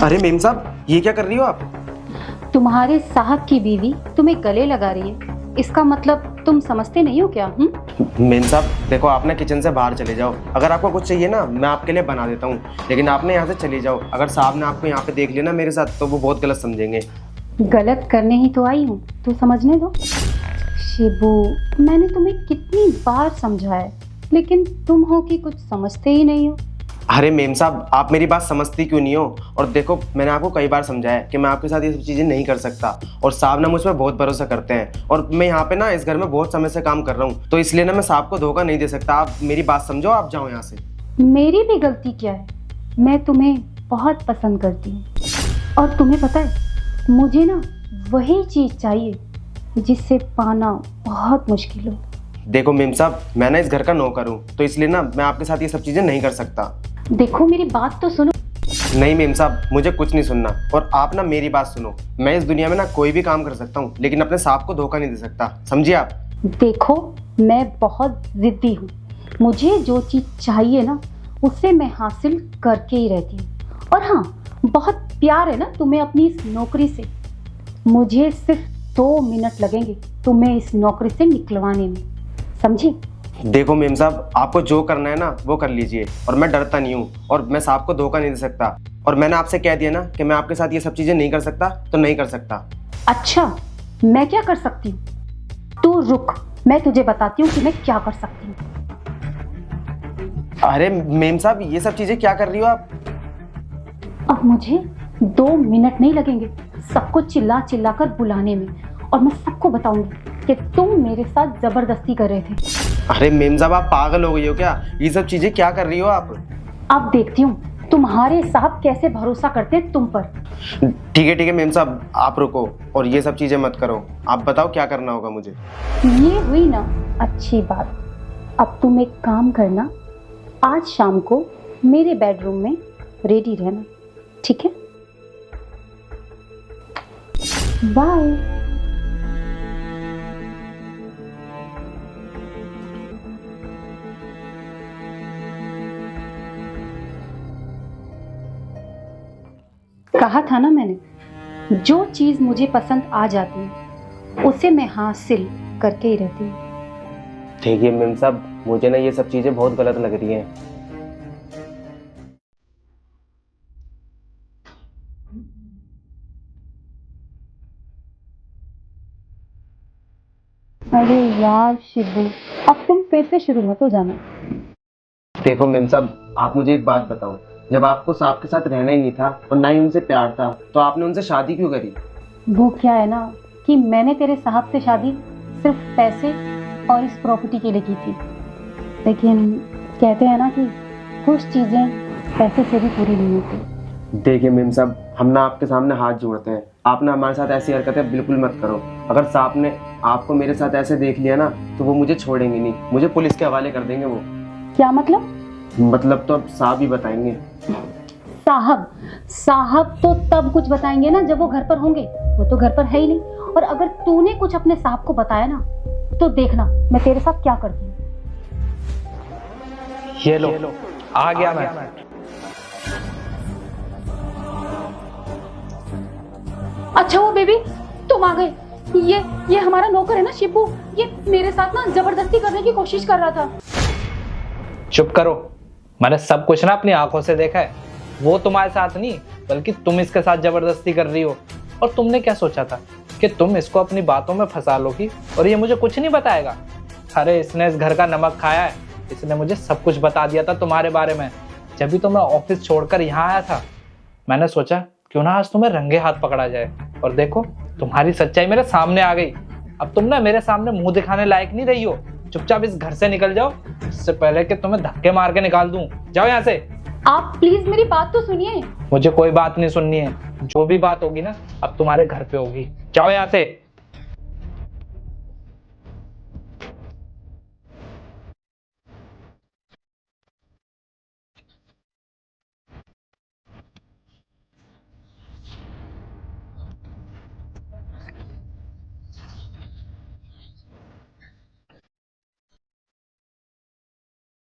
अरे मेम साहब, ये क्या कर रही हो आप? तुम्हारे साहब की बीवी तुम्हें गले लगा रही है, इसका मतलब तुम समझते नहीं हो क्या? मेम साहब देखो, आप ना किचन से बाहर चले जाओ। अगर आपको कुछ चाहिए ना, मैं आपके लिए बना देता हूँ, लेकिन आप ना यहाँ से चली जाओ। अगर साहब ने आपको यहाँ पे देख लिया ना मेरे साथ, तो वो बहुत गलत समझेंगे। गलत करने ही तो आई हूँ, तो समझने दो। शिबू, मैंने तुम्हें कितनी बार समझाया है, लेकिन तुम हो कि कुछ समझते ही नहीं हो। अरे मेम साहब, आप मेरी बात समझती क्यों नहीं हो? और देखो, मैंने आपको कई बार समझाया है कि मैं आपके साथ ये सब चीज़ें नहीं कर सकता, और साहब ना मुझ पर बहुत भरोसा करते हैं, और मैं यहाँ पे ना इस घर में बहुत समय से काम कर रहा हूँ, तो इसलिए ना मैं साहब को धोखा नहीं दे सकता। आप मेरी बात समझो, आप जाओ यहाँ से। मेरी भी गलती क्या है? मैं तुम्हें बहुत पसंद करती हूँ, और तुम्हें पता है, मुझे ना वही चीज़ चाहिए जिससे पाना बहुत मुश्किल हो। देखो मेम साहब, मैं ना इस घर का नौकर हूँ, तो इसलिए ना मैं आपके साथ ये सब चीज़ें नहीं कर सकता। देखो मेरी बात तो सुनो। नहीं मेम साहब, मुझे कुछ नहीं सुनना, और आप ना मेरी बात सुनो। मैं इस दुनिया में ना कोई भी काम कर सकता हूँ, लेकिन अपने साहब को धोखा नहीं दे सकता, समझिए आप? देखो, मैं बहुत जिद्दी हूँ। मुझे जो चीज़ चाहिए ना, उसे मैं हासिल करके ही रहती हूँ। और हाँ, बहुत प्यार है ना तुम्हें अपनी इस नौकरी से। मुझे सिर्फ 2 मिनट लगेंगे तुम्हें इस नौकरी से निकलवाने में, समझी? देखो मेम साहब, आपको जो करना है ना वो कर लीजिए, और मैं डरता नहीं हूँ, और मैं साहब को धोखा नहीं दे सकता। और मैंने आपसे कह दिया ना कि मैं आपके साथ ये सब चीज़ें नहीं कर सकता, तो नहीं कर सकता। अच्छा, मैं क्या कर सकती हूँ? तू रुक, मैं तुझे बताती हूँ कि मैं क्या कर सकती हूँ। अरे मेम साहब, ये सब चीज़ें क्या कर रही हो आप? अब मुझे 2 मिनट नहीं लगेंगे सबको चिल्ला चिल्ला कर बुलाने में, और मैं सबको बताऊंगी कि तुम मेरे साथ जबरदस्ती कर रहे थे। अरे मेम साहब, आप पागल हो गई हो क्या? ये सब चीज़ें क्या कर रही हो आप? अब देखती हूँ तुम्हारे साहब कैसे भरोसा करते हैं तुम पर। ठीक है मेम साहब, आप रुको और ये सब चीज़ें मत करो। आप बताओ क्या करना होगा मुझे। ये हुई ना अच्छी बात। अब तुम एक काम करना, आज शाम को मेरे बेडरूम में रेडी रहना, ठीक है? बाय। कहा था ना मैंने, जो चीज मुझे पसंद आ जाती है उसे मैं हासिल करके ही रहती हूँ। ठीक है मेम साहब, मुझे ना ये सब चीज़ें बहुत गलत लग रही हैं। अरे यार शिबू, अब तुम फिर से शुरू मत हो जाना। देखो मेम साहब, आप मुझे एक बात बताओ, जब आपको साहब के साथ रहना ही नहीं था और ना ही उनसे प्यार था, तो आपने उनसे शादी क्यों करी? वो क्या है ना कि मैंने तेरे साहब से शादी सिर्फ पैसे और इस प्रॉपर्टी के लिए की थी, लेकिन कहते हैं ना कि कुछ चीजें पैसे से भी पूरी नहीं होती। देखिए मेम साहब, हम ना आपके सामने हाथ जोड़ते हैं, आप ना हमारे साथ ऐसी हरकतें बिल्कुल मत करो। अगर साहब ने आपको मेरे साथ ऐसे देख लिया ना, तो वो मुझे छोड़ेंगे नहीं, मुझे पुलिस के हवाले कर देंगे वो। क्या मतलब? मतलब तो अब साहब ही बताएंगे। साहब तो तब कुछ बताएंगे ना जब वो घर पर होंगे। वो तो घर पर है ही नहीं, और अगर तूने कुछ अपने साहब को बताया ना, तो देखना मैं तेरे साथ क्या करती हूँ। ये लो, आ गया मैं। अच्छा वो बेबी, तुम आ गए। ये हमारा नौकर है ना शिबू, ये मेरे साथ ना जबरदस्ती करने की कोशिश कर रहा था। चुप करो, मैंने सब कुछ ना अपनी आंखों से देखा है। वो तुम्हारे साथ नहीं, बल्कि तुम इसके साथ जबरदस्ती कर रही हो। और तुमने क्या सोचा था कि तुम इसको अपनी बातों में फंसा लोगी और ये मुझे कुछ नहीं बताएगा? अरे इसने इस घर का नमक खाया है, इसने मुझे सब कुछ बता दिया था तुम्हारे बारे में। जब भी तो मैं ऑफिस छोड़कर यहाँ आया था, मैंने सोचा क्यों ना आज तुम्हें रंगे हाथ पकड़ा जाए, और देखो तुम्हारी सच्चाई मेरे सामने आ गई। अब तुम ना मेरे सामने मुंह दिखाने लायक नहीं रही हो। चुपचाप इस घर से निकल जाओ, इससे पहले कि तुम्हें धक्के मार के निकाल दूं। जाओ यहाँ से। आप प्लीज मेरी बात तो सुनिए। मुझे कोई बात नहीं सुननी है, जो भी बात होगी ना अब तुम्हारे घर पे होगी। जाओ यहाँ से।